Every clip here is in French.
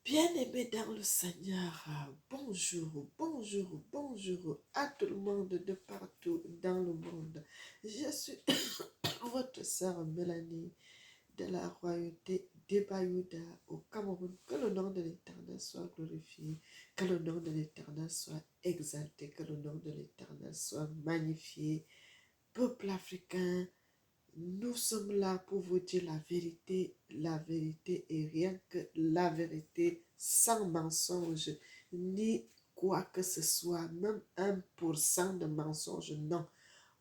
Bien-aimés dans le Seigneur, bonjour, bonjour, bonjour à tout le monde de partout dans le monde. Je suis votre sœur Mélanie de la royauté d'Ebayouda au Cameroun. Que le nom de l'Éternel soit glorifié, que le nom de l'Éternel soit exalté, que le nom de l'Éternel soit magnifié. Peuple africain, nous sommes là pour vous dire la vérité et rien que la vérité, sans mensonge, ni quoi que ce soit, même 1% de mensonge. Non,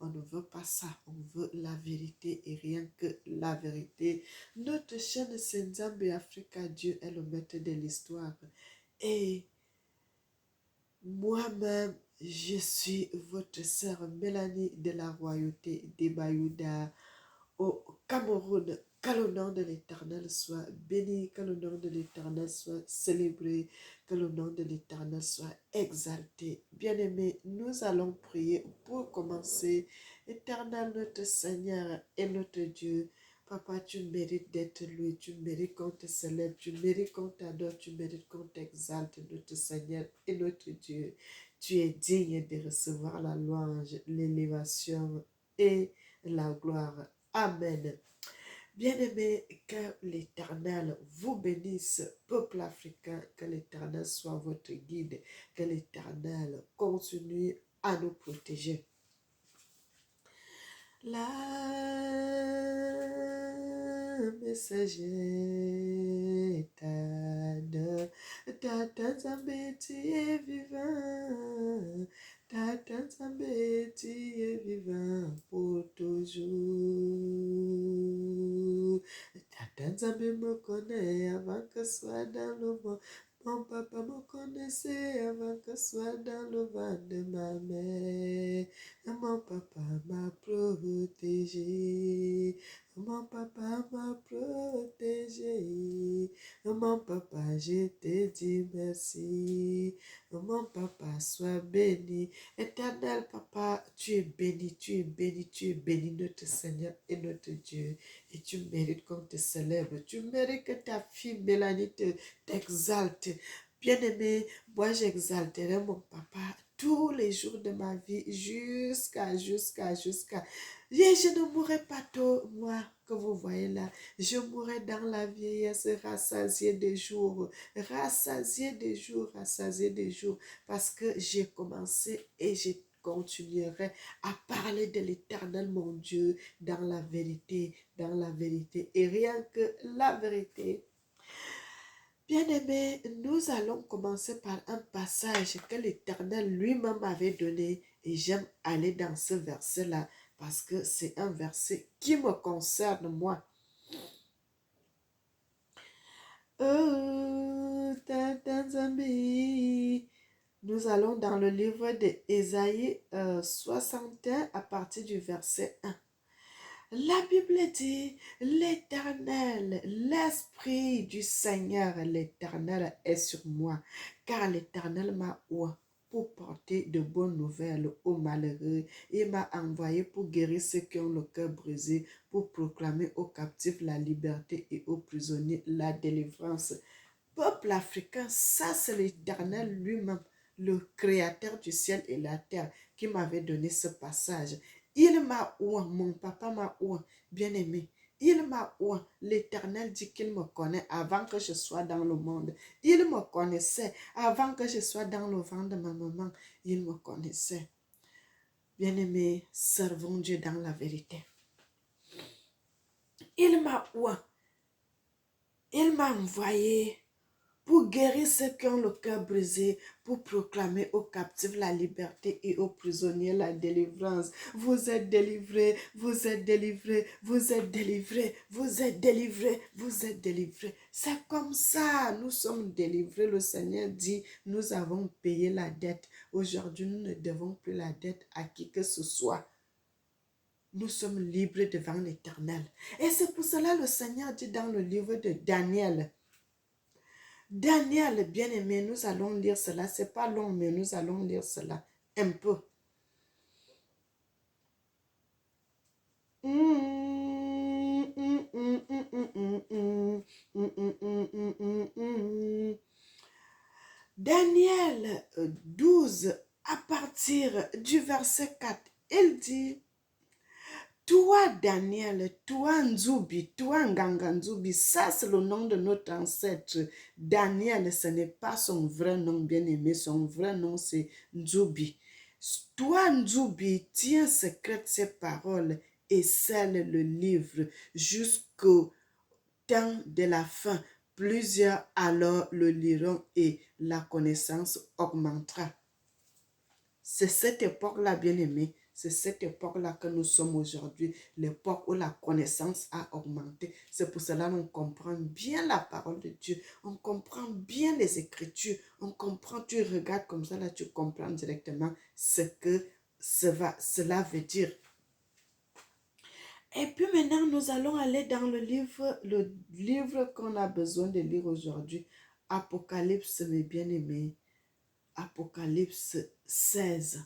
on ne veut pas ça, on veut la vérité et rien que la vérité. Notre chaîne Senzambe Africa, Dieu est le maître de l'histoire. Et moi-même, je suis votre sœur Mélanie de la royauté des Bayouda au Cameroun. Que le nom de l'Éternel soit béni, que le nom de l'Éternel soit célébré, que le nom de l'Éternel soit exalté. Bien-aimés, nous allons prier pour commencer. Éternel notre Seigneur et notre Dieu, Papa, tu mérites d'être loué, tu mérites qu'on te célèbre, tu mérites qu'on t'adore, tu mérites qu'on t'exalte, notre Seigneur et notre Dieu. Tu es digne de recevoir la louange, l'élévation et la gloire. Amen. Bien-aimés, que l'Éternel vous bénisse, peuple africain, que l'Éternel soit votre guide, que l'Éternel continue à nous protéger. La messagère Tata Zambeti est vivant, Tata Zambeti est vivant pour toujours. Tata Zambé me connaît avant que soit dans le monde. Mon papa me connaissait avant que soit dans le ventre de ma mère. Mon papa m'a protégé. Mon papa m'a protégé. Mon papa, je te dis merci. Mon papa, sois béni. Éternel papa, tu es béni, tu es béni, tu es béni, notre Seigneur et notre Dieu. Et tu mérites qu'on te célèbre. Tu mérites que ta fille Mélanie t'exalte. Bien-aimé, moi j'exalterai mon papa tous les jours de ma vie jusqu'à. Et je ne mourrai pas tôt, moi, que vous voyez là. Je mourrai dans la vieillesse, rassasié des jours, rassasié des jours, rassasié des jours, parce que j'ai commencé et j'ai continuerai à parler de l'Éternel, mon Dieu, dans la vérité, et rien que la vérité. Bien-aimés, nous allons commencer par un passage que l'Éternel lui-même avait donné et j'aime aller dans ce verset-là parce que c'est un verset qui me concerne moi. Nous allons dans le livre d'Ésaïe 61 à partir du verset 1. La Bible dit, l'Éternel, l'Esprit du Seigneur, l'Éternel est sur moi, car l'Éternel m'a oint pour porter de bonnes nouvelles aux malheureux et m'a envoyé pour guérir ceux qui ont le cœur brisé, pour proclamer aux captifs la liberté et aux prisonniers la délivrance. Peuple africain, ça c'est l'Éternel lui-même, le créateur du ciel et la terre, qui m'avait donné ce passage. Il m'a oint, mon papa m'a oint, bien-aimé. Il m'a oint. L'Éternel dit qu'il me connaît avant que je sois dans le monde. Il me connaissait avant que je sois dans le ventre de ma maman. Il me connaissait. Bien-aimé, servons Dieu dans la vérité. Il m'a oint. Il m'a envoyé pour guérir ceux qui ont le cœur brisé, pour proclamer aux captifs la liberté et aux prisonniers la délivrance. Vous êtes délivrés, vous êtes délivrés, vous êtes délivrés, vous êtes délivrés, vous êtes délivrés. C'est comme ça, nous sommes délivrés. Le Seigneur dit, nous avons payé la dette. Aujourd'hui, nous ne devons plus la dette à qui que ce soit. Nous sommes libres devant l'Éternel. Et c'est pour cela le Seigneur dit dans le livre de Daniel, Daniel, bien-aimé, nous allons lire cela. Ce n'est pas long, mais nous allons lire cela un peu. Daniel 12, à partir du verset 4, il dit, toi, Daniel, toi, Nzubi, toi, Nganga Nzubi, ça c'est le nom de notre ancêtre. Daniel, ce n'est pas son vrai nom, bien-aimé. Son vrai nom, c'est Nzubi. Toi, Nzubi, tiens secrète ces paroles et scelle le livre jusqu'au temps de la fin. Plusieurs alors le liront et la connaissance augmentera. C'est cette époque-là, bien-aimé, c'est cette époque-là que nous sommes aujourd'hui, l'époque où la connaissance a augmenté. C'est pour cela qu'on comprend bien la parole de Dieu, on comprend bien les Écritures, on comprend, tu regardes comme ça, là tu comprends directement ce que cela veut dire. Et puis maintenant, nous allons aller dans le livre qu'on a besoin de lire aujourd'hui, Apocalypse, mes bien-aimés, Apocalypse 16.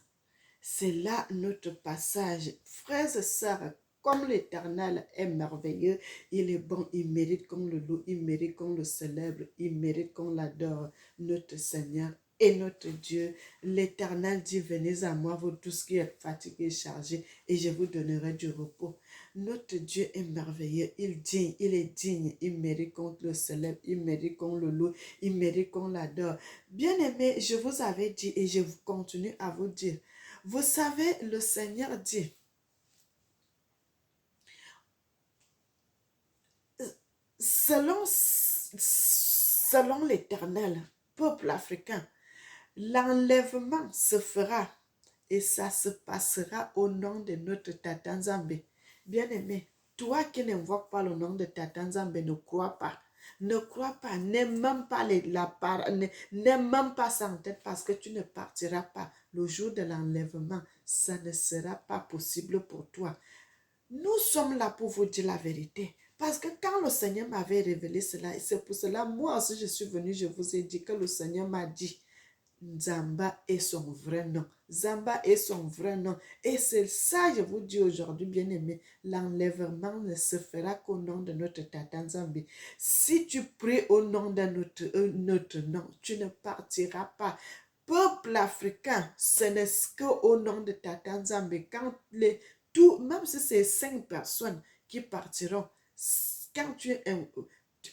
C'est là notre passage. Frères et sœurs, comme l'Éternel est merveilleux, il est bon, il mérite qu'on le loue, il mérite qu'on le célèbre, il mérite qu'on l'adore, notre Seigneur et notre Dieu. L'Éternel dit, venez à moi, vous tous qui êtes fatigués et chargés, et je vous donnerai du repos. Notre Dieu est merveilleux, il est digne, il mérite qu'on le célèbre, il mérite qu'on le loue, il mérite qu'on l'adore. Bien-aimés, je vous avais dit et je continue à vous dire, vous savez, le Seigneur dit, selon l'Éternel, peuple africain, l'enlèvement se fera et ça se passera au nom de notre Tata Nzambe. Bien-aimé, toi qui n'invoques pas le nom de Tata Nzambe, ne crois pas. Ne crois pas, n'aime même pas n'aime même pas ça en tête parce que tu ne partiras pas. Le jour de l'enlèvement, ça ne sera pas possible pour toi. Nous sommes là pour vous dire la vérité. Parce que quand le Seigneur m'avait révélé cela, et c'est pour cela, moi aussi je suis venue, je vous ai dit que le Seigneur m'a dit, Nzamba est son vrai nom. Nzamba est son vrai nom. Et c'est ça, je vous dis aujourd'hui, bien-aimé, l'enlèvement ne se fera qu'au nom de notre Tata Nzambe. Si tu pries au nom de notre nom, tu ne partiras pas. Peuple africain, ce n'est qu'au nom de Tata Nzambe. Quand même si c'est 5 personnes qui partiront, quand tu es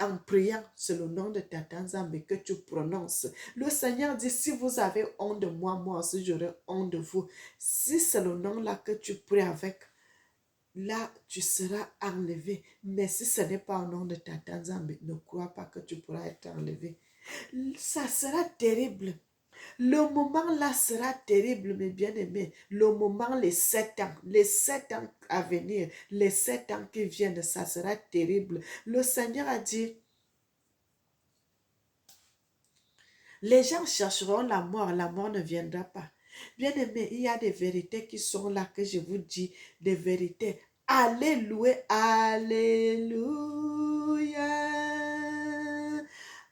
en priant, c'est le nom de Tata Nzambe que tu prononces. Le Seigneur dit, si vous avez honte de moi, moi aussi j'aurai honte de vous. Si c'est le nom-là que tu pries avec, là, tu seras enlevé. Mais si ce n'est pas au nom de Tata Nzambe, ne crois pas que tu pourras être enlevé. Ça sera terrible. Le moment là sera terrible, mes bien-aimés. Le moment, les 7 ans à venir, les 7 ans qui viennent, ça sera terrible. Le Seigneur a dit, les gens chercheront la mort ne viendra pas. Bien-aimés, il y a des vérités qui sont là que je vous dis, des vérités. Alléluia, alléluia,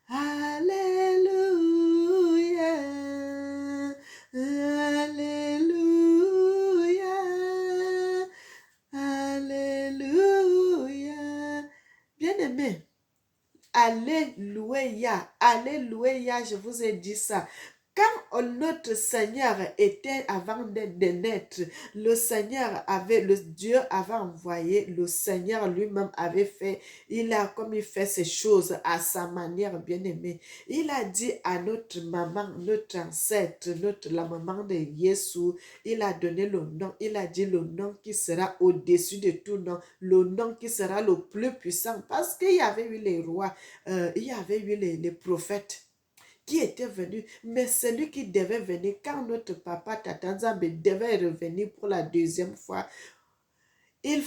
alléluia, alléluia, alléluia. Bien-aimés, alléluia, alléluia, je vous ai dit ça. Quand notre Seigneur était avant de naître, le Seigneur le Dieu avait envoyé, le Seigneur lui-même avait fait, comme il fait ces choses à sa manière bien-aimée. Il a dit à notre maman, notre ancêtre, la maman de Jésus, il a donné le nom, il a dit le nom qui sera au-dessus de tout nom, le nom qui sera le plus puissant, parce qu'il y avait eu les rois, il y avait eu les prophètes qui étaient venus, mais celui qui devait venir, quand notre papa Tata Nzambe devait revenir pour la deuxième fois, il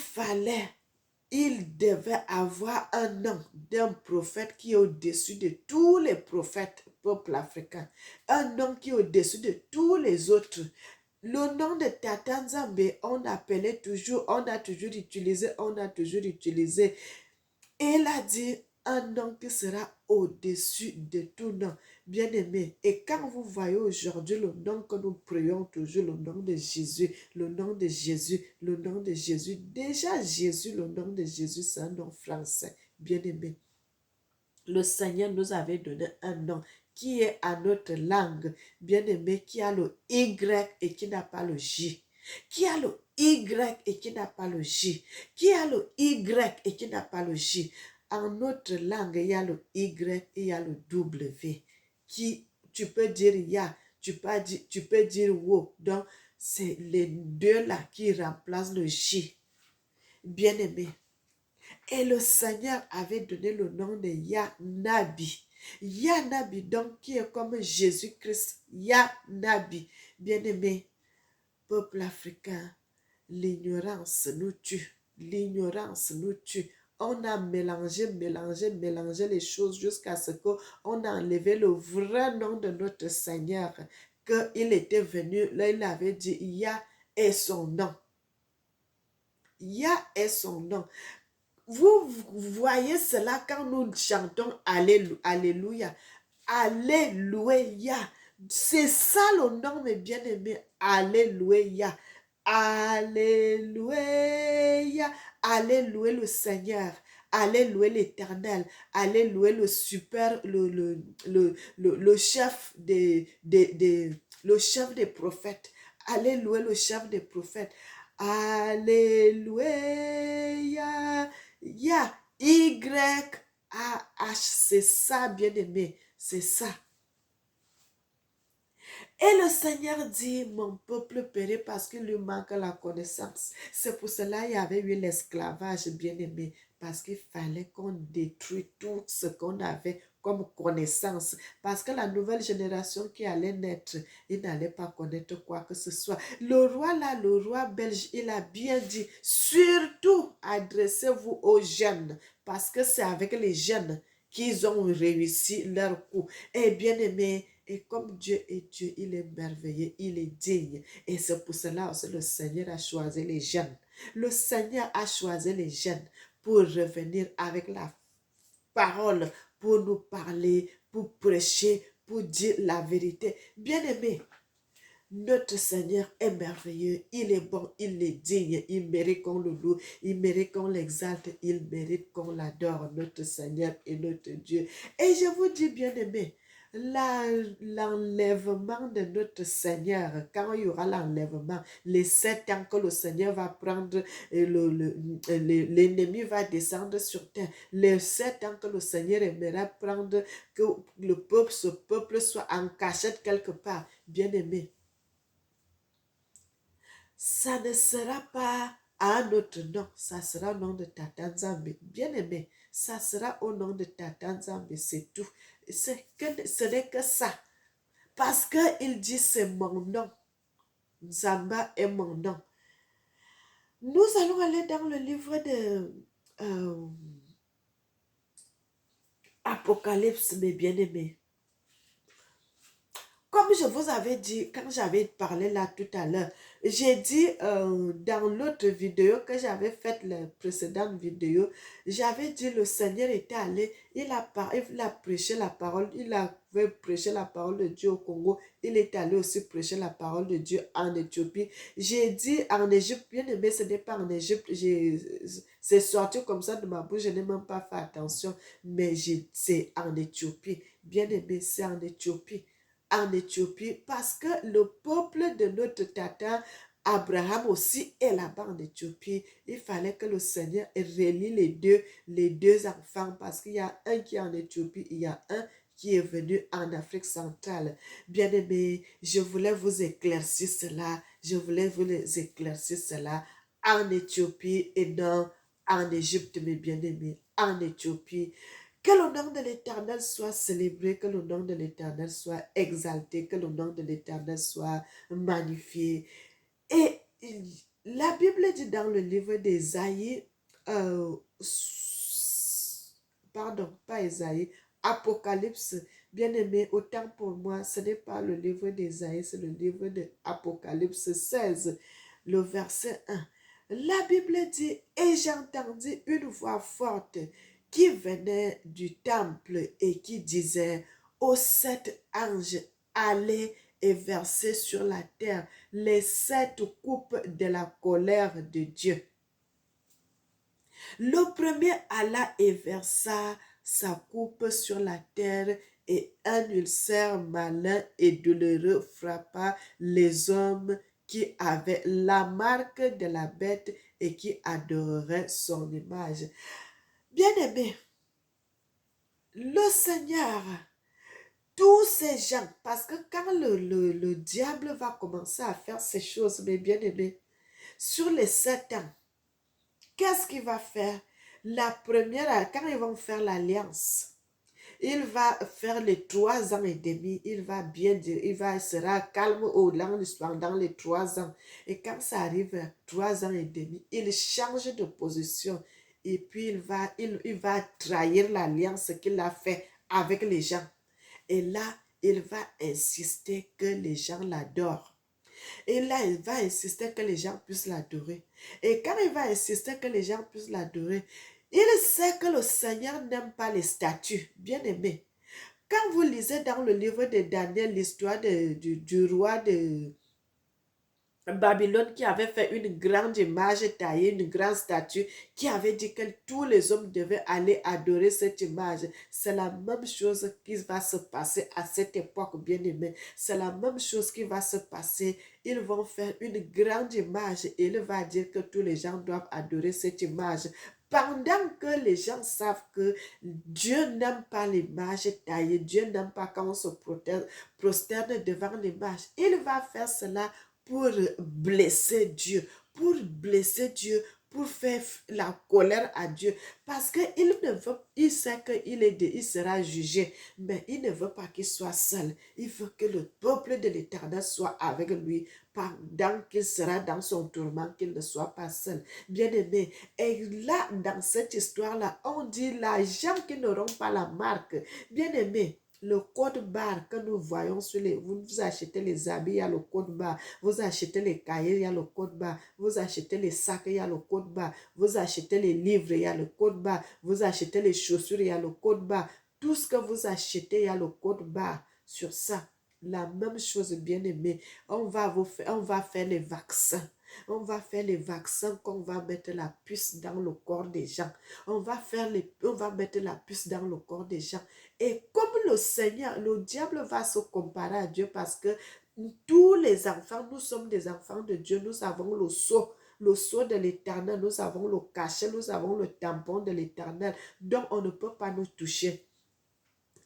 devait avoir un nom d'un prophète qui est au-dessus de tous les prophètes peuple africain, un nom qui est au-dessus de tous les autres. Le nom de Tata Nzambe, on a toujours utilisé. Et il a dit un nom qui sera au-dessus de tout nom, bien-aimé. Et quand vous voyez aujourd'hui le nom que nous prions toujours, le nom de Jésus, le nom de Jésus, le nom de Jésus. Déjà Jésus, le nom de Jésus, c'est un nom français, bien-aimé. Le Seigneur nous avait donné un nom qui est à notre langue, bien-aimé, qui a le Y et qui n'a pas le J. Qui a le Y et qui n'a pas le J. Qui a le Y et qui n'a pas le J. En notre langue, il y a le Y et il y a le W. Qui, tu peux dire ya, tu peux dire wo. Donc, c'est les deux là qui remplacent le J. Bien-aimé. Et le Seigneur avait donné le nom de Yahnabi. Yahnabi, donc, qui est comme Jésus-Christ. Yahnabi. Bien-aimé, peuple africain, l'ignorance nous tue. L'ignorance nous tue. On a mélangé les choses jusqu'à ce qu'on a enlevé le vrai nom de notre Seigneur. Qu'il était venu, là il avait dit, Yah est son nom. Yah est son nom. Vous voyez cela quand nous chantons Alléluia. Alléluia. C'est ça le nom, mes bien-aimés. Alléluia. Alléluia. Alléluia le Seigneur. Alléluia l'Éternel. Alléluia le super, le chef le chef des prophètes. Alléluia le chef des prophètes. Alléluia. Y-A-H. C'est ça, bien-aimé. C'est ça. Et le Seigneur dit, mon peuple périt parce qu'il lui manque la connaissance. C'est pour cela qu'il y avait eu l'esclavage, bien-aimé, parce qu'il fallait qu'on détruise tout ce qu'on avait comme connaissance. Parce que la nouvelle génération qui allait naître, il n'allait pas connaître quoi que ce soit. Le roi là, le roi belge, il a bien dit, surtout adressez-vous aux jeunes, parce que c'est avec les jeunes qu'ils ont réussi leur coup. Et bien-aimé, et comme Dieu est Dieu, il est merveilleux, il est digne. Et c'est pour cela aussi le Seigneur a choisi les jeunes. Le Seigneur a choisi les jeunes pour revenir avec la parole, pour nous parler, pour prêcher, pour dire la vérité. Bien-aimé, notre Seigneur est merveilleux, il est bon, il est digne, il mérite qu'on le loue, il mérite qu'on l'exalte, il mérite qu'on l'adore, notre Seigneur et notre Dieu. Et je vous dis, bien-aimé, l'enlèvement de notre Seigneur, quand il y aura l'enlèvement, les 7 ans que le Seigneur va prendre, l'ennemi va descendre sur terre, les 7 ans que le Seigneur aimera prendre, que ce peuple soit en cachette quelque part, bien-aimé, ça ne sera pas à un autre nom, ça sera au nom de Tata Nzambe. Bien-aimé, ça sera au nom de Tata Nzambe, c'est tout. Ce n'est que ça. Parce qu'il dit c'est mon nom. Nzamba est mon nom. Nous allons aller dans le livre de Apocalypse, mes bien-aimés. Comme je vous avais dit, quand j'avais parlé là tout à l'heure, j'ai dit dans l'autre vidéo que j'avais faite, la précédente vidéo, j'avais dit le Seigneur était allé, il a prêché la parole, il avait prêché la parole de Dieu au Congo, il est allé aussi prêcher la parole de Dieu en Éthiopie. J'ai dit en Égypte, bien aimé, ce n'est pas en Égypte, c'est sorti comme ça de ma bouche, je n'ai même pas fait attention, mais c'est en Éthiopie. Bien aimé, c'est en Éthiopie. En Éthiopie, parce que le peuple de notre tata Abraham aussi est là-bas en Éthiopie. Il fallait que le Seigneur relie les deux enfants, parce qu'il y a un qui est en Éthiopie, il y a un qui est venu en Afrique centrale. Bien-aimés, je voulais vous éclaircir cela, je voulais vous éclaircir cela en Éthiopie et non en Égypte, mes bien-aimés, en Éthiopie. Que le nom de l'Éternel soit célébré, que le nom de l'Éternel soit exalté, que le nom de l'Éternel soit magnifié. Et la Bible dit dans le livre d'Ésaïe, pardon, pas Ésaïe, Apocalypse, bien-aimé, autant pour moi, ce n'est pas le livre d'Ésaïe, c'est le livre de Apocalypse 16, le verset 1. La Bible dit, et j'entendis une voix forte qui venait du temple et qui disait aux 7 anges, allez et versez sur la terre les 7 coupes de la colère de Dieu. Le premier alla et versa sa coupe sur la terre et un ulcère malin et douloureux frappa les hommes qui avaient la marque de la bête et qui adoraient son image. Bien-aimé, le Seigneur, tous ces gens, parce que quand le diable va commencer à faire ces choses, mes bien-aimés, sur les 7 ans, qu'est-ce qu'il va faire? La première, quand ils vont faire l'alliance, il va faire les 3 ans et demi, il va bien dire, il sera calme pendant les 3 ans. Et quand ça arrive à 3 ans et demi, il change de position et puis il va trahir l'alliance qu'il a fait avec les gens. Et là, il va insister que les gens l'adorent. Et là, il va insister que les gens puissent l'adorer. Et quand il va insister que les gens puissent l'adorer, il sait que le Seigneur n'aime pas les statues, bien aimés. Quand vous lisez dans le livre de Daniel l'histoire du roi de Babylone qui avait fait une grande image taillée, une grande statue, qui avait dit que tous les hommes devaient aller adorer cette image. C'est la même chose qui va se passer à cette époque, bien aimée. C'est la même chose qui va se passer. Ils vont faire une grande image et il va dire que tous les gens doivent adorer cette image. Pendant que les gens savent que Dieu n'aime pas l'image taillée, Dieu n'aime pas quand on se prosterne devant l'image. Il va faire cela pour blesser Dieu, pour faire la colère à Dieu. Parce qu'il ne veut, il sait il sera jugé, mais il ne veut pas qu'il soit seul. Il veut que le peuple de l'Éternel soit avec lui pendant qu'il sera dans son tourment, qu'il ne soit pas seul. Bien-aimé, et là, dans cette histoire-là, on dit les gens qui n'auront pas la marque. Bien-aimé, le code barre que nous voyons sur les... Vous achetez les habits, il y a le code barre. Vous achetez les cahiers, il y a le code barre. Vous achetez les sacs, il y a le code barre. Vous achetez les livres, il y a le code barre. Vous achetez les chaussures, il y a le code barre. Tout ce que vous achetez, il y a le code barre sur ça. La même chose, bien aimé. On va faire les vaccins. On va faire les vaccins qu'on va mettre la puce dans le corps des gens. On va mettre la puce dans le corps des gens. Et comme le Seigneur, le diable va se comparer à Dieu parce que tous les enfants, nous sommes des enfants de Dieu, nous avons le sceau de l'Éternel, nous avons le cachet, nous avons le tampon de l'Éternel, donc on ne peut pas nous toucher.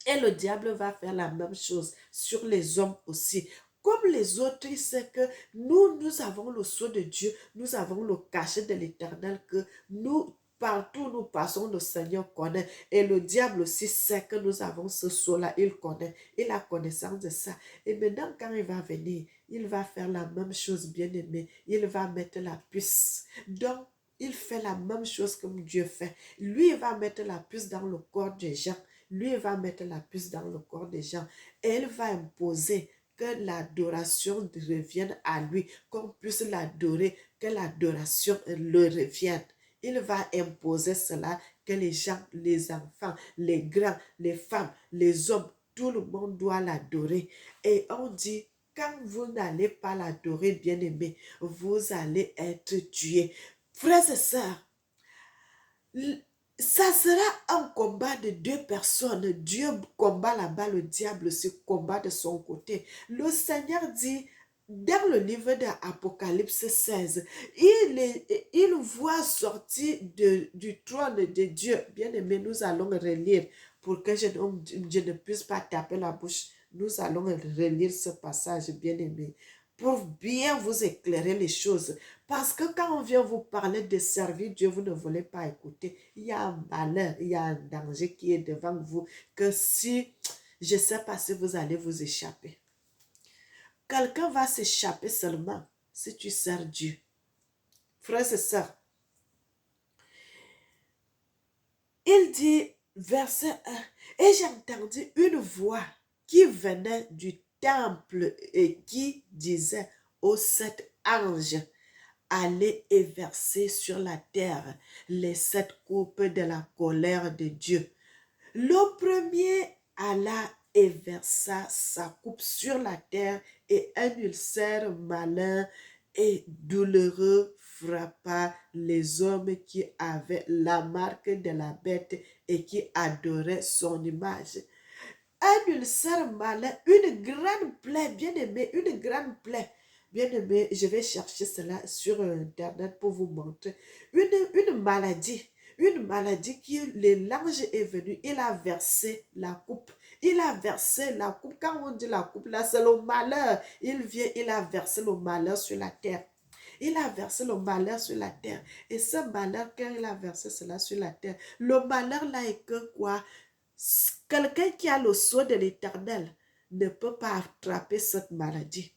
Et le diable va faire la même chose sur les hommes aussi. Comme les autres, il sait que nous avons le sceau de Dieu, nous avons le cachet de l'Éternel, que nous, partout où nous passons, le Seigneur connaît. Et le diable aussi sait que nous avons ce sceau-là, il connaît, il a connaissance de ça. Et maintenant, quand il va venir, il va faire la même chose, bien aimé. Il va mettre la puce. Donc, il fait la même chose que Dieu fait. Lui, il va mettre la puce dans le corps des gens. Lui, il va mettre la puce dans le corps des gens et il va imposer que l'adoration revienne à lui, qu'on puisse l'adorer, que l'adoration le revienne. Il va imposer cela, que les gens, les enfants, les grands, les femmes, les hommes, tout le monde doit l'adorer. Et on dit, quand vous n'allez pas l'adorer, bien-aimé, vous allez être tués. Frères et sœurs, ça sera un combat de 2 personnes. Dieu combat là-bas, le diable se combat de son côté. Le Seigneur dit dans le livre d'Apocalypse 16, il voit sortir du trône de Dieu. Bien aimé, nous allons relire pour que je ne puisse pas taper la bouche. Nous allons relire ce passage, bien aimé, pour bien vous éclairer les choses. Parce que quand on vient vous parler de servir Dieu, vous ne voulez pas écouter. Il y a un malheur, il y a un danger qui est devant vous, que si, je ne sais pas si vous allez vous échapper. Quelqu'un va s'échapper seulement si tu sers Dieu. Frères et sœurs, il dit, verset 1, et j'ai entendu une voix qui venait du temple et qui disait aux 7 anges, allez et verser sur la terre les 7 coupes de la colère de Dieu. Le premier alla et versa sa coupe sur la terre et un ulcère malin et douloureux frappa les hommes qui avaient la marque de la bête et qui adoraient son image. un ulcère malin, une grande plaie, bien aimé, une grande plaie. Bien aimé, je vais chercher cela sur Internet pour vous montrer. Une maladie qui, l'ange est venu, il a versé la coupe. Il a versé la coupe. Quand on dit la coupe, là, c'est le malheur. Il vient, il a versé le malheur sur la terre. Il a versé le malheur sur la terre. Et ce malheur, quand il a versé cela sur la terre, le malheur là est que quoi? Quelqu'un qui a le sceau de l'Éternel ne peut pas attraper cette maladie.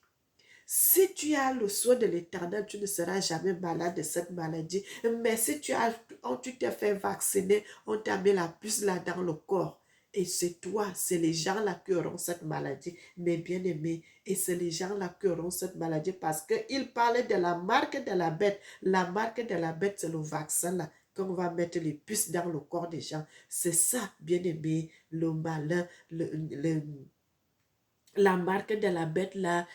Si tu as le sceau de l'Éternel, tu ne seras jamais malade de cette maladie. Mais si tu t'es fait vacciner, on t'a mis la puce là dans le corps. Et c'est toi, c'est les gens là qui auront cette maladie, mes bien-aimés. Et c'est les gens là qui auront cette maladie parce qu'ils parlaient de la marque de la bête. La marque de la bête, c'est le vaccin là qu'on va mettre les puces dans le corps des gens. C'est ça, bien-aimé, le malin, la marque de la bête là,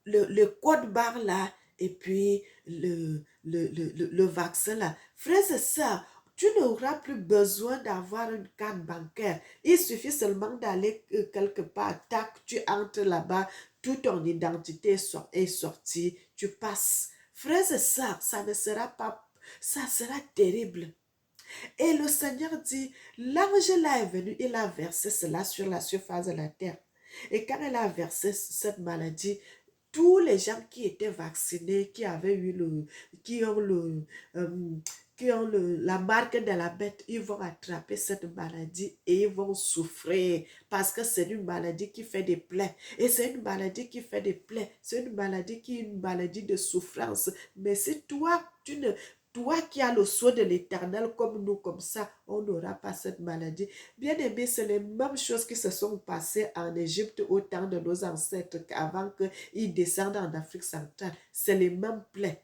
le code barre là, et puis le vaccin là. Frère, c'est ça. Tu n'auras plus besoin d'avoir une carte bancaire. Il suffit seulement d'aller quelque part. Tac, tu entres là-bas. Toute ton identité est sortie. Tu passes. Frère, c'est ça. Ça ne sera pas... Ça sera terrible. Et le Seigneur dit, l'ange là est venu. Il a versé cela sur la surface de la terre. Et quand elle a versé cette maladie, tous les gens qui étaient vaccinés, qui avaient eu qui ont euh, la marque de la bête, ils vont attraper cette maladie et ils vont souffrir parce que c'est une maladie qui fait des plaies. Et c'est une maladie qui fait des plaies. C'est une maladie qui est une maladie de souffrance. Mais si toi, toi qui as le sceau de l'Éternel comme nous, comme ça, on n'aura pas cette maladie. Bien aimé, c'est les mêmes choses qui se sont passées en Égypte au temps de nos ancêtres avant qu'ils descendent en Afrique centrale. C'est les mêmes plaies.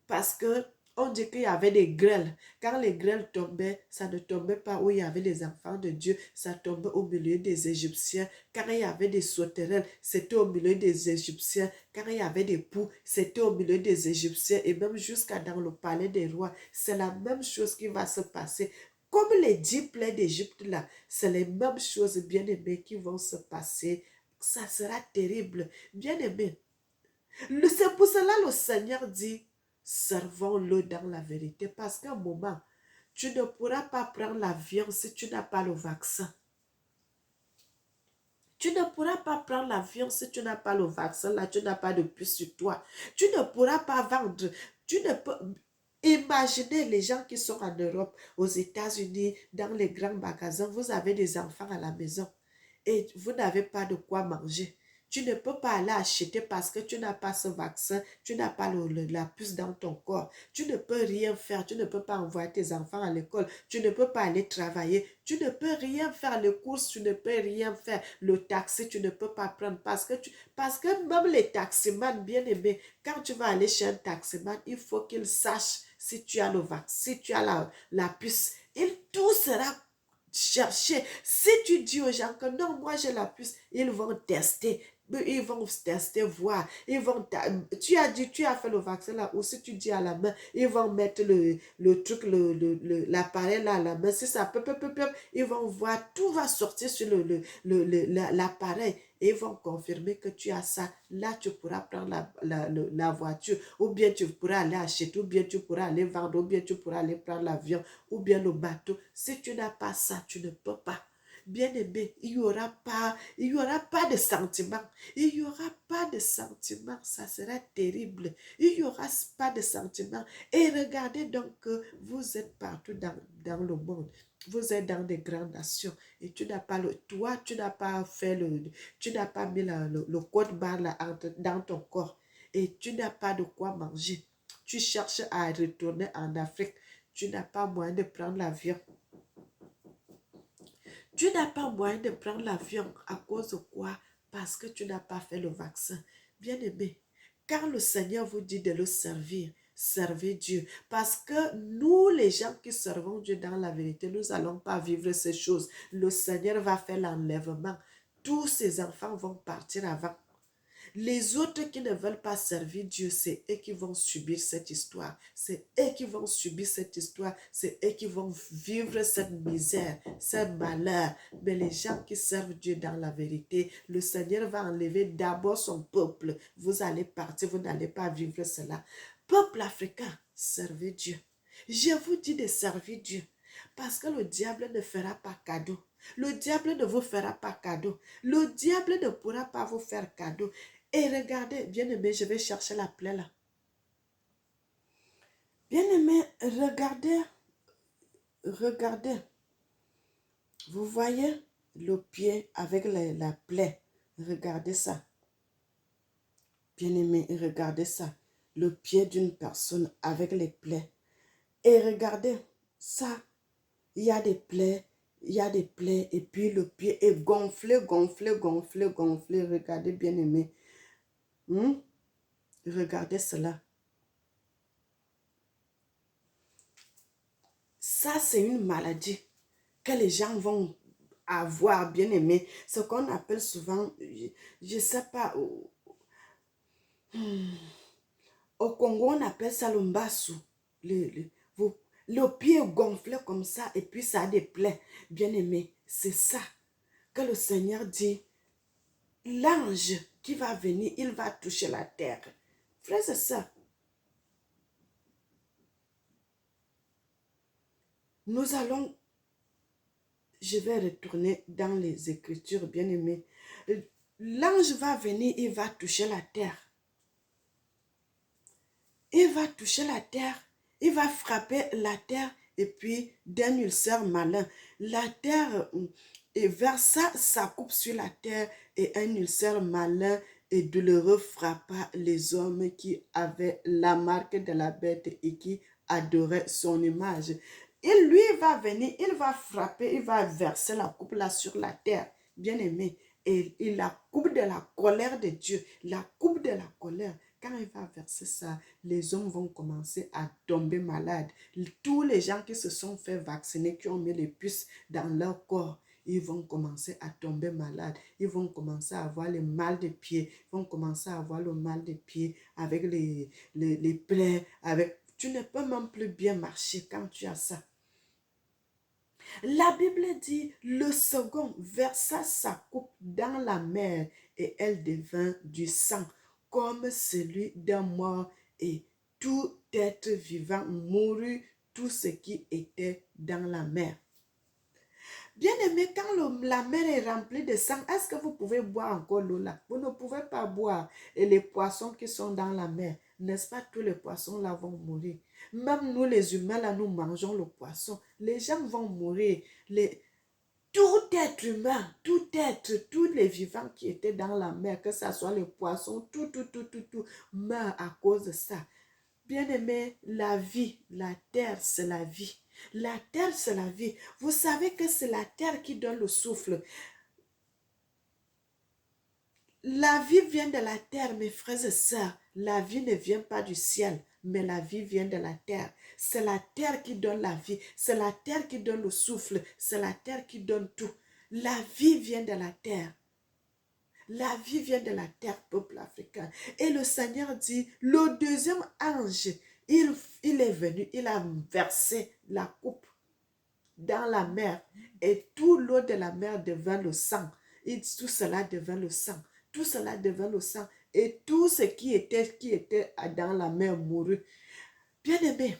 Parce que on dit qu'il y avait des grêles. Quand les grêles tombaient, ça ne tombait pas où il y avait les enfants de Dieu, ça tombait au milieu des Égyptiens. Quand il y avait des sauterelles, c'était au milieu des Égyptiens. Quand il y avait des poux, c'était au milieu des Égyptiens. Et même jusqu'à dans le palais des rois, c'est la même chose qui va se passer. Comme les 10 plaies d'Égypte là, c'est les mêmes choses, bien aimées, qui vont se passer. Ça sera terrible. Bien aimé, c'est pour cela le Seigneur dit, servons-le dans la vérité. Parce qu'à un moment, tu ne pourras pas prendre l'avion si tu n'as pas le vaccin. Tu ne pourras pas prendre l'avion si tu n'as pas le vaccin. Là, tu n'as pas de puce sur toi. Tu ne pourras pas vendre. Tu ne peux... Imaginez les gens qui sont en Europe, aux États-Unis, dans les grands magasins. Vous avez des enfants à la maison et vous n'avez pas de quoi manger. Tu ne peux pas aller acheter parce que tu n'as pas ce vaccin, tu n'as pas la puce dans ton corps. Tu ne peux rien faire, tu ne peux pas envoyer tes enfants à l'école, tu ne peux pas aller travailler, tu ne peux rien faire les courses, tu ne peux rien faire. Le taxi, tu ne peux pas prendre parce que même les taximans, bien aimés, quand tu vas aller chez un taximan, il faut qu'il sache si tu as le vaccin, si tu as la puce. Tout sera chercher. Si tu dis aux gens que non, moi j'ai la puce, ils vont tester. Ils vont tester, voir. Tu as dit, tu as fait le vaccin là, ou si tu dis à la main, ils vont mettre le truc, l'appareil là à la main. Si ça peut, ils vont voir, tout va sortir sur l'appareil. Et ils vont confirmer que tu as ça. Là, tu pourras prendre la voiture, ou bien tu pourras aller acheter, ou bien tu pourras aller vendre, ou bien tu pourras aller prendre l'avion, ou bien le bateau. Si tu n'as pas ça, tu ne peux pas. Bien aimé, il y aura pas de sentiments. Il n'y aura pas de sentiments. Ça sera terrible. Il n'y aura pas de sentiments. Et regardez donc que vous êtes partout dans le monde. Vous êtes dans des grandes nations et tu n'as pas toi, tu n'as pas fait tu n'as pas mis le code barre là dans ton corps et tu n'as pas de quoi manger. Tu cherches à retourner en Afrique. Tu n'as pas moyen de prendre l'avion. Tu n'as pas moyen de prendre l'avion à cause de quoi? Parce que tu n'as pas fait le vaccin. Bien aimé, quand le Seigneur vous dit de le servir, servez Dieu. Parce que nous, les gens qui servons Dieu dans la vérité, nous n'allons pas vivre ces choses. Le Seigneur va faire l'enlèvement. Tous ces enfants vont partir avant. Les autres qui ne veulent pas servir Dieu, c'est eux qui vont subir cette histoire. C'est eux qui vont subir cette histoire. C'est eux qui vont vivre cette misère, ce malheur. Mais les gens qui servent Dieu dans la vérité, le Seigneur va enlever d'abord son peuple. Vous allez partir, vous n'allez pas vivre cela. Peuple africain, servez Dieu. Je vous dis de servir Dieu. Parce que le diable ne fera pas cadeau. Le diable ne vous fera pas cadeau. Le diable ne pourra pas vous faire cadeau. Et regardez, bien-aimé, je vais chercher la plaie là. Bien-aimé, regardez, regardez. Vous voyez le pied avec la plaie. Regardez ça. Bien-aimé, regardez ça. Le pied d'une personne avec les plaies. Et regardez ça. Il y a des plaies. Il y a des plaies. Et puis le pied est gonflé, gonflé, gonflé, gonflé. Regardez, bien-aimé. Regardez cela. Ça, c'est une maladie que les gens vont avoir, bien aimé. Ce qu'on appelle souvent, je ne sais pas, au Congo, on appelle ça le mbassou. Le pied est gonflé comme ça et puis ça a des plaies. Bien aimé, c'est ça que le Seigneur dit. L'ange qui va venir, il va toucher la terre. Frère, c'est ça. Nous allons, je vais retourner dans les Écritures, bien aimé. L'ange va venir, il va toucher la terre. Il va toucher la terre, il va frapper la terre et puis d'un ulcère malin. La terre, et versa sa coupe sur la terre et un ulcère malin et douloureux frappa les hommes qui avaient la marque de la bête et qui adoraient son image. Et lui va venir, il va frapper, il va verser la coupe là sur la terre, bien aimé. Et la coupe de la colère de Dieu, la coupe de la colère, quand il va verser ça, les hommes vont commencer à tomber malades. Tous les gens qui se sont fait vacciner, qui ont mis les puces dans leur corps, ils vont commencer à tomber malades. Ils vont commencer à avoir le mal de pied. Ils vont commencer à avoir le mal de pied avec les plaies. Tu ne peux même plus bien marcher quand tu as ça. La Bible dit, le second versa sa coupe dans la mer et elle devint du sang, comme celui d'un mort, et tout être vivant mourut, tout ce qui était dans la mer. Bien-aimé, quand la mer est remplie de sang, est-ce que vous pouvez boire encore l'eau là? Vous ne pouvez pas boire. Et les poissons qui sont dans la mer, n'est-ce pas, tous les poissons là vont mourir. Même nous les humains là, nous mangeons le poisson. Les gens vont mourir. Tout être humain, tout être, tous les vivants qui étaient dans la mer, que ce soit les poissons, tout, meurt à cause de ça. Bien-aimé, la vie, la terre, c'est la vie. La terre, c'est la vie. Vous savez que c'est la terre qui donne le souffle. La vie vient de la terre, mes frères et sœurs. La vie ne vient pas du ciel, mais la vie vient de la terre. C'est la terre qui donne la vie. C'est la terre qui donne le souffle. C'est la terre qui donne tout. La vie vient de la terre. La vie vient de la terre, peuple africain. Et le Seigneur dit, le deuxième ange, il est venu, il a versé la coupe dans la mer. Et tout l'eau de la mer devint le sang. Et tout cela devint le sang. Tout cela devint le sang. Et tout ce qui était dans la mer mourut. Bien-aimé,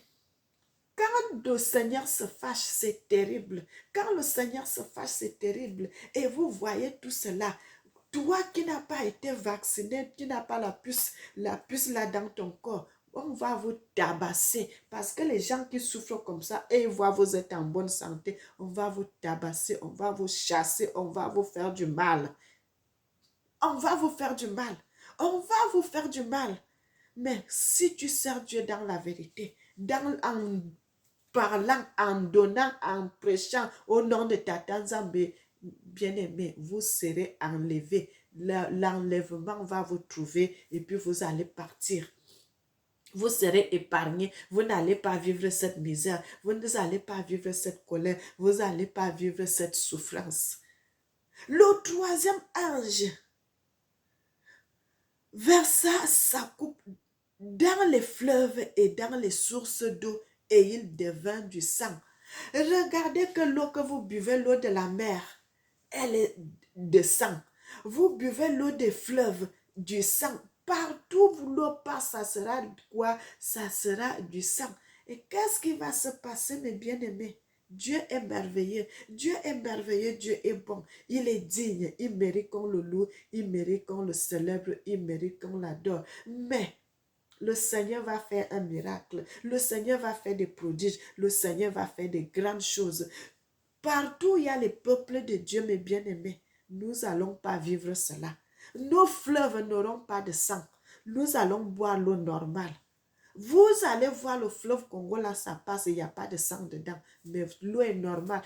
quand le Seigneur se fâche, c'est terrible. Quand le Seigneur se fâche, c'est terrible. Et vous voyez tout cela. Toi qui n'as pas été vacciné, qui n'as pas la puce là dans ton corps, on va vous tabasser. Parce que les gens qui souffrent comme ça, et ils voient vous êtes en bonne santé, on va vous tabasser, on va vous chasser, on va vous faire du mal. On va vous faire du mal. On va vous faire du mal. Mais si tu sers Dieu dans la vérité, en parlant, en donnant, en prêchant au nom de Tata Nzambe, bien-aimé, vous serez enlevé. L'enlèvement va vous trouver et puis vous allez partir. Vous serez épargné. Vous n'allez pas vivre cette misère. Vous n'allez pas vivre cette colère. Vous n'allez pas vivre cette souffrance. Le troisième ange versa coupe dans les fleuves et dans les sources d'eau et il devint du sang. Regardez que l'eau que vous buvez, l'eau de la mer, elle est de sang. Vous buvez l'eau des fleuves, du sang. Partout où l'eau passe, ça sera quoi? Ça sera du sang. Et qu'est-ce qui va se passer, mes bien-aimés? Dieu est merveilleux. Dieu est merveilleux. Dieu est bon. Il est digne. Il mérite qu'on le loue. Il mérite qu'on le célèbre. Il mérite qu'on l'adore. Mais le Seigneur va faire un miracle. Le Seigneur va faire des prodiges. Le Seigneur va faire des grandes choses. Partout où il y a les peuples de Dieu, mes bien-aimés, nous n'allons pas vivre cela. Nos fleuves n'auront pas de sang. Nous allons boire l'eau normale. Vous allez voir le fleuve Congo, là, ça passe, il n'y a pas de sang dedans. Mais l'eau est normale.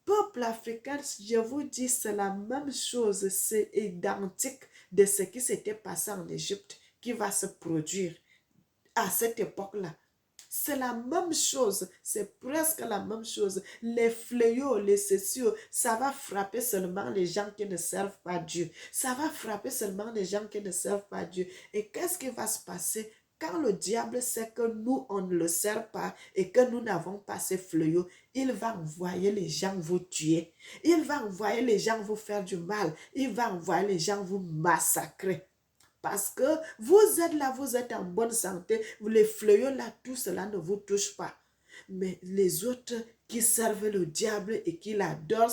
Peuple africain, je vous dis, c'est la même chose. C'est identique de ce qui s'était passé en Égypte qui va se produire à cette époque-là. C'est la même chose, c'est presque la même chose. Les fléaux, les céciaux, ça va frapper seulement les gens qui ne servent pas Dieu. Ça va frapper seulement les gens qui ne servent pas Dieu. Et qu'est-ce qui va se passer quand le diable sait que nous, on ne le sert pas et que nous n'avons pas ces fléaux? Il va envoyer les gens vous tuer. Il va envoyer les gens vous faire du mal. Il va envoyer les gens vous massacrer. Parce que vous êtes là, vous êtes en bonne santé, les fléaux là, tout cela ne vous touche pas. Mais les autres qui servent le diable et qui l'adorent,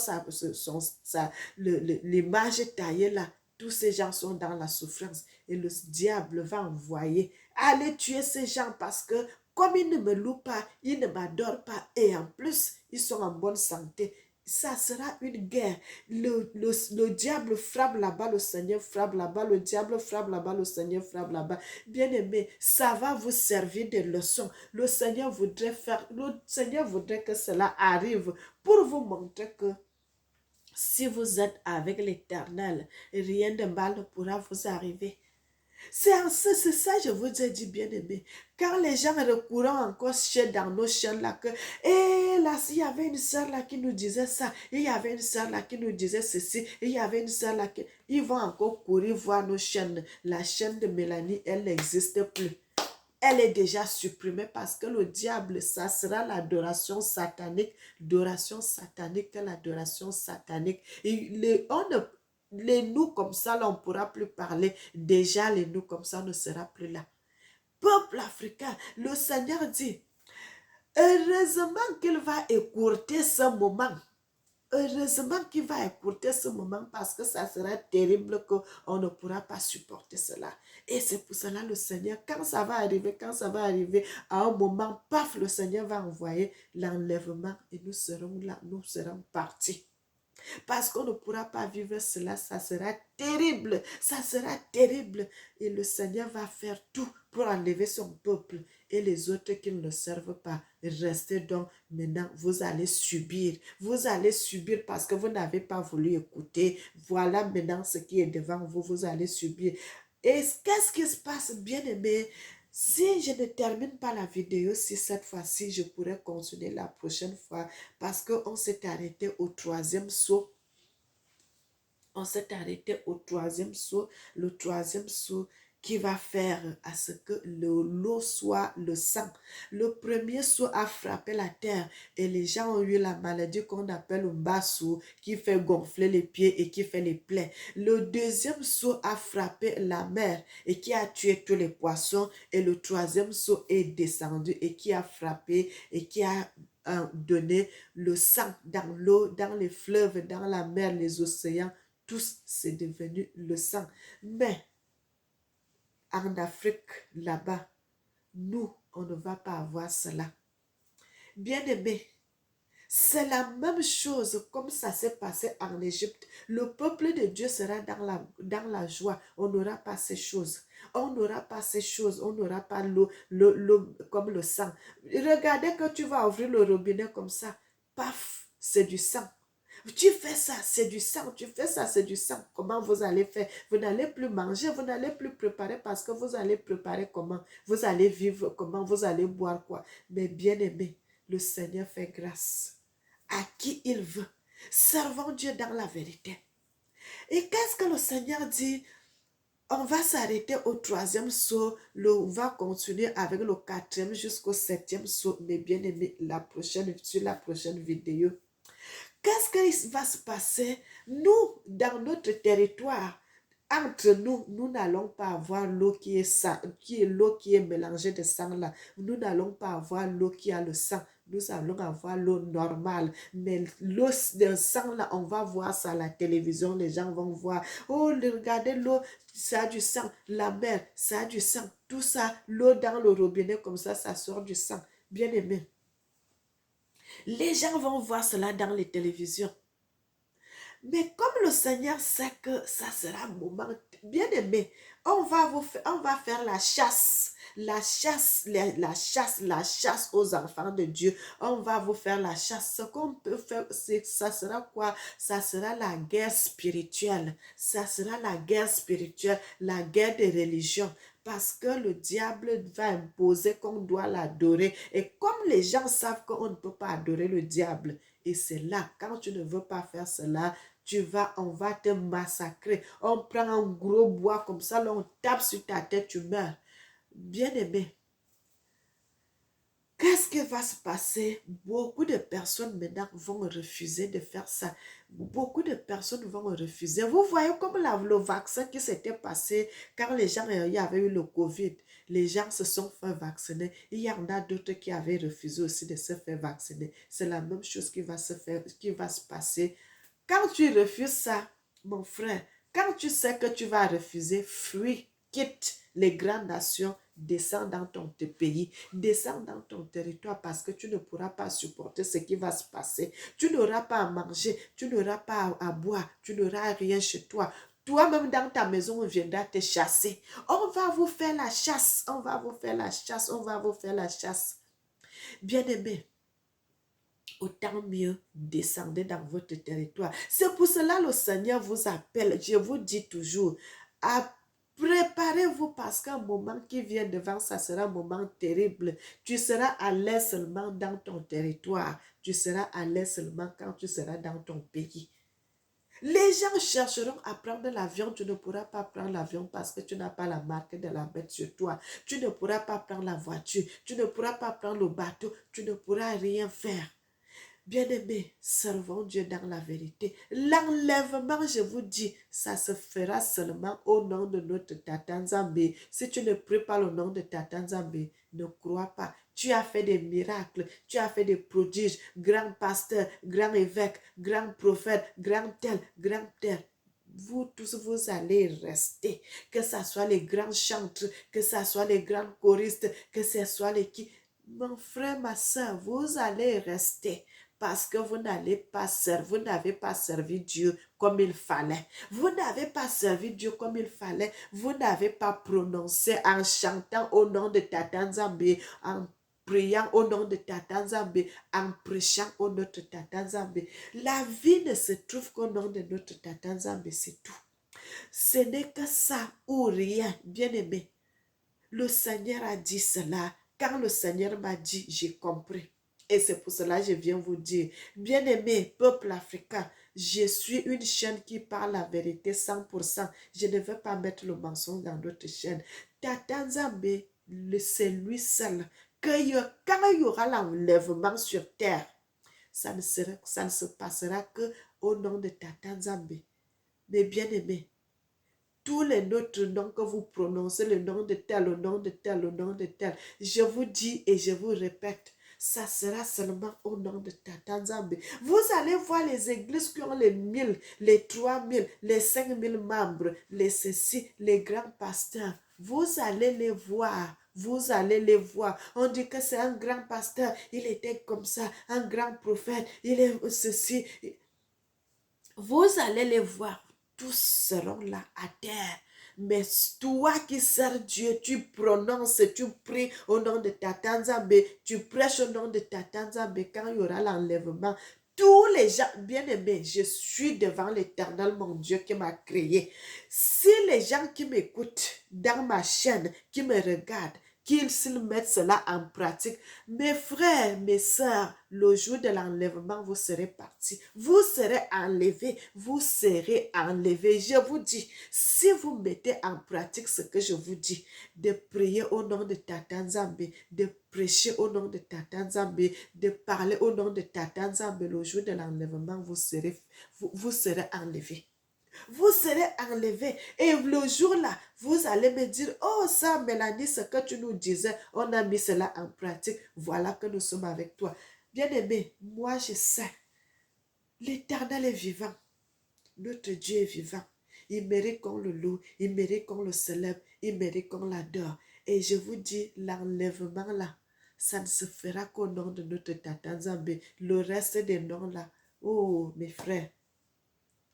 l'image taillée là, tous ces gens sont dans la souffrance. Et le diable va envoyer, aller tuer ces gens parce que comme ils ne me louent pas, ils ne m'adorent pas et en plus, ils sont en bonne santé. Ça sera une guerre. Le diable frappe là-bas, le Seigneur frappe là-bas, le diable frappe là-bas, le Seigneur frappe là-bas. Bien-aimé, ça va vous servir de leçon. Le Seigneur voudrait que cela arrive pour vous montrer que si vous êtes avec l'Éternel, rien de mal ne pourra vous arriver. C'est ça, je vous ai dit, bien-aimé. Quand les gens recourant encore dans nos chaînes là, que, et là, il y avait une sœur là qui nous disait ça, il y avait une sœur là qui nous disait ceci, il y avait une sœur là qui... Ils vont encore courir voir nos chaînes. La chaîne de Mélanie, elle n'existe plus. Elle est déjà supprimée parce que le diable, ça sera l'adoration satanique, l'adoration satanique. Et les nous comme ça, là, on ne pourra plus parler. Déjà, les nous comme ça, on ne sera plus là. Peuple africain, le Seigneur dit, heureusement qu'il va écourter ce moment. Heureusement qu'il va écourter ce moment parce que ça sera terrible qu'on ne pourra pas supporter cela. Et c'est pour cela le Seigneur, quand ça va arriver, à un moment, paf, le Seigneur va envoyer l'enlèvement et nous serons là, nous serons partis. Parce qu'on ne pourra pas vivre cela, ça sera terrible, ça sera terrible. Et le Seigneur va faire tout pour enlever son peuple et les autres qui ne le servent pas. Restez donc maintenant, vous allez subir parce que vous n'avez pas voulu écouter. Voilà maintenant ce qui est devant vous, vous allez subir. Et qu'est-ce qui se passe, bien-aimé? Si je ne termine pas la vidéo, si cette fois-ci, je pourrais continuer la prochaine fois parce qu'on s'est arrêté au troisième saut. On s'est arrêté au troisième saut. Le troisième saut qui va faire à ce que l'eau soit le sang. Le premier saut a frappé la terre et les gens ont eu la maladie qu'on appelle un bassou qui fait gonfler les pieds et qui fait les plaies. Le deuxième saut a frappé la mer et qui a tué tous les poissons et le troisième saut est descendu et qui a frappé et qui a donné le sang dans l'eau, dans les fleuves, dans la mer, les océans. Tous, c'est devenu le sang. Mais en Afrique, là-bas, nous, on ne va pas avoir cela. Bien-aimés, c'est la même chose comme ça s'est passé en Égypte. Le peuple de Dieu sera dans la joie. On n'aura pas ces choses. On n'aura pas ces choses. On n'aura pas l'eau comme le sang. Regardez que tu vas ouvrir le robinet comme ça. Paf, c'est du sang. Tu fais ça, c'est du sang. Tu fais ça, c'est du sang. Comment vous allez faire? Vous n'allez plus manger, vous n'allez plus préparer parce que vous allez préparer comment? Vous allez vivre comment? Vous allez boire quoi? Mais bien aimé, le Seigneur fait grâce à qui il veut. Servons Dieu dans la vérité. Et qu'est-ce que le Seigneur dit On va s'arrêter au 3e saut. On va continuer avec le 4e jusqu'au 7e saut. Mais bien aimé, sur la prochaine vidéo. Qu'est-ce qui va se passer? Nous, dans notre territoire, entre nous, nous n'allons pas avoir l'eau qui est l'eau qui est mélangée de sang là. Nous n'allons pas avoir l'eau qui a le sang. Nous allons avoir l'eau normale. Mais l'eau de sang là, on va voir ça à la télévision. Les gens vont voir. Oh, regardez l'eau, ça a du sang. La mer, ça a du sang. Tout ça, l'eau dans le robinet comme ça sort du sang. Bien aimé. Les gens vont voir cela dans les télévisions. Mais comme le Seigneur sait que ça sera un moment bien aimé, on va faire la chasse aux enfants de Dieu. On va vous faire la chasse. Ce qu'on peut faire, ça sera quoi? Ça sera la guerre spirituelle. Ça sera la guerre spirituelle, la guerre des religions. Parce que le diable va imposer qu'on doit l'adorer. Et comme les gens savent qu'on ne peut pas adorer le diable, et c'est là, quand tu ne veux pas faire cela, on va te massacrer. On prend un gros bois comme ça, là, on tape sur ta tête, tu meurs. Bien aimé, qu'est-ce qui va se passer? Beaucoup de personnes maintenant vont refuser de faire ça. Beaucoup de personnes vont refuser. Vous voyez comme le vaccin qui s'était passé quand les gens il y avait eu le Covid. Les gens se sont fait vacciner. Il y en a d'autres qui avaient refusé aussi de se faire vacciner. C'est la même chose qui va se passer. Quand tu refuses ça, mon frère, quand tu sais que tu vas refuser, fuis, quitte les grandes nations, descends dans ton pays, descends dans ton territoire parce que tu ne pourras pas supporter ce qui va se passer. Tu n'auras pas à manger, tu n'auras pas à boire, tu n'auras rien chez toi. Toi-même dans ta maison, on viendra te chasser. On va vous faire la chasse, on va vous faire la chasse, on va vous faire la chasse. Bien-aimé, autant mieux descendez dans votre territoire. C'est pour cela que le Seigneur vous appelle. Je vous dis toujours, préparez-vous parce qu'un moment qui vient devant, ça sera un moment terrible. Tu seras à l'aise seulement dans ton territoire. Tu seras à l'aise seulement quand tu seras dans ton pays. Les gens chercheront à prendre l'avion. Tu ne pourras pas prendre l'avion parce que tu n'as pas la marque de la bête sur toi. Tu ne pourras pas prendre la voiture. Tu ne pourras pas prendre le bateau. Tu ne pourras rien faire. Bien-aimés, servons Dieu dans la vérité. L'enlèvement, je vous dis, ça se fera seulement au nom de notre Tata Nzambe. Si tu ne pries pas le nom de Tata Nzambe, ne crois pas. Tu as fait des miracles, tu as fait des prodiges, grand pasteur, grand évêque, grand prophète, grand tel, grand tel. Vous tous, vous allez rester. Que ce soit les grands chantres, que ce soit les grands choristes, que ce soit les qui. Mon frère, ma soeur, vous allez rester. Parce que vous n'avez pas servi Dieu comme il fallait. Vous n'avez pas servi Dieu comme il fallait. Vous n'avez pas prononcé en chantant au nom de Tata Nzambe, en priant au nom de Tata Nzambe, en prêchant au nom de Tata Nzambe. La vie ne se trouve qu'au nom de notre Tata Nzambe, c'est tout. Ce n'est que ça ou rien, bien-aimé. Le Seigneur a dit cela. Quand le Seigneur m'a dit, j'ai compris. Et c'est pour cela que je viens vous dire, bien-aimé peuple africain, je suis une chaîne qui parle la vérité 100%. Je ne veux pas mettre le mensonge dans notre chaîne. Tata Nzambe, c'est lui seul. Quand il y aura l'enlèvement sur terre, ça ne se passera que au nom de Tata Nzambe. Mais bien-aimé, tous les autres noms que vous prononcez, le nom de tel, le nom de tel, le nom de tel, je vous dis et je vous répète, ça sera seulement au nom de Tata Nzambe. Vous allez voir les églises qui ont les 1000, les 3000, les 5000 membres, les ceci, les grands pasteurs. Vous allez les voir. Vous allez les voir. On dit que c'est un grand pasteur. Il était comme ça. Un grand prophète. Il est ceci. Vous allez les voir. Tous seront là à terre. Mais toi qui sers Dieu, tu prononces, tu pries au nom de Tata Nzambe, tu prêches au nom de Tata Nzambe quand il y aura l'enlèvement. Tous les gens, bien-aimés, je suis devant l'Éternel, mon Dieu, qui m'a créé. Si les gens qui m'écoutent dans ma chaîne, qui me regardent, s'ils mettent cela en pratique, mes frères, mes sœurs, le jour de l'enlèvement, vous serez partis. Vous serez enlevés. Vous serez enlevés. Je vous dis, si vous mettez en pratique ce que je vous dis, de prier au nom de Tata Nzambe, de prêcher au nom de Tata Nzambe, de parler au nom de Tata Nzambe, le jour de l'enlèvement, vous serez enlevés. Vous serez enlevés. Et le jour-là, vous allez me dire, oh ça, Mélanie, ce que tu nous disais, on a mis cela en pratique. Voilà que nous sommes avec toi. Bien-aimé, moi je sais, l'Éternel est vivant. Notre Dieu est vivant. Il mérite qu'on le loue, il mérite qu'on le célèbre, il mérite qu'on l'adore. Et je vous dis, l'enlèvement là, ça ne se fera qu'au nom de notre Tata Nzambe. Le reste des noms là, oh mes frères,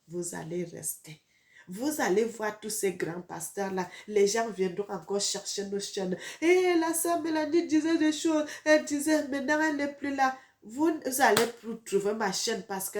vous allez rester. Vous allez voir tous ces grands pasteurs-là. Les gens viendront encore chercher nos chaînes. Et la sœur Mélanie disait des choses. Elle disait, maintenant elle n'est plus là. Vous allez trouver ma chaîne parce que